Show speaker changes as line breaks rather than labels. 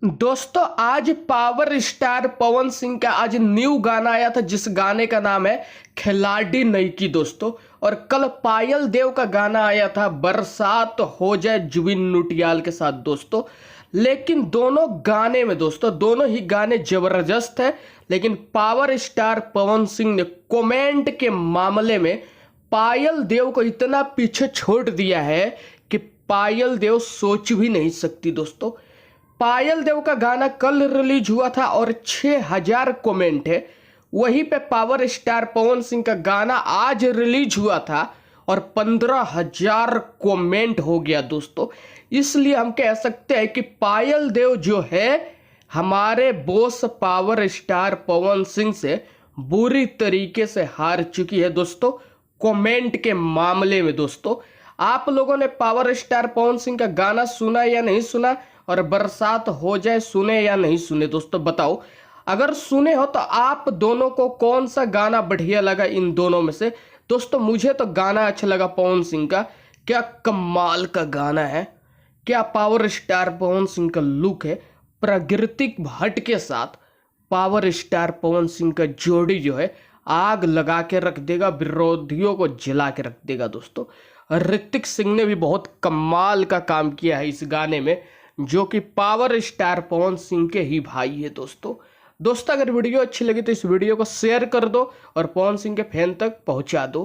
दोस्तों आज power star Pawan Singh का आज न्यू गाना आया था जिस गाने का नाम है खिलाड़ी नईकी दोस्तों। और कल पायल देव का गाना आया था बरसात हो जाए जुबिन नौटियाल के साथ दोस्तों। लेकिन दोनों गाने में दोस्तों दोनों ही गाने जबरदस्त है। लेकिन पावर स्टार पवन सिंह ने कमेंट के मामले में पायल देव को इतना पीछे छोड़ दिया है कि पायल देव सोच भी नहीं सकती दोस्तों। पायल देव का गाना कल रिलीज हुआ था और 6000 कमेंट है। वहीं पे पावर स्टार पवन सिंह का गाना आज रिलीज हुआ था और 15000 कमेंट हो गया दोस्तों। इसलिए हम कह सकते हैं कि पायल देव जो है हमारे boss power star Pawan Singh से बुरी तरीके से हार चुकी है दोस्तों कमेंट के मामले में। दोस्तों आप लोगों ने पावर स्टार पवन सिंह का गाना सुना या नहीं सुना, और बरसात हो जाए सुने या नहीं सुने दोस्तों बताओ। अगर सुने हो तो आप दोनों को कौन सा गाना बढ़िया लगा इन दोनों में से। दोस्तों मुझे तो गाना अच्छा लगा पवन सिंह का, क्या कमाल का गाना है, क्या पावर स्टार पवन सिंह का लुक है। प्राकृतिक भट्ट के साथ पावर स्टार पवन सिंह का जोड़ी जो है आग लगा के रख देगा, विरोधियों को जला के रख देगा दोस्तों। ऋतिक सिंह ने भी बहुत कमाल का काम किया है इस गाने में, जो कि पावर स्टार पवन सिंह के ही भाई है दोस्तों। अगर वीडियो अच्छी लगी तो इस वीडियो को शेयर कर दो और पवन सिंह के फैन तक पहुंचा दो।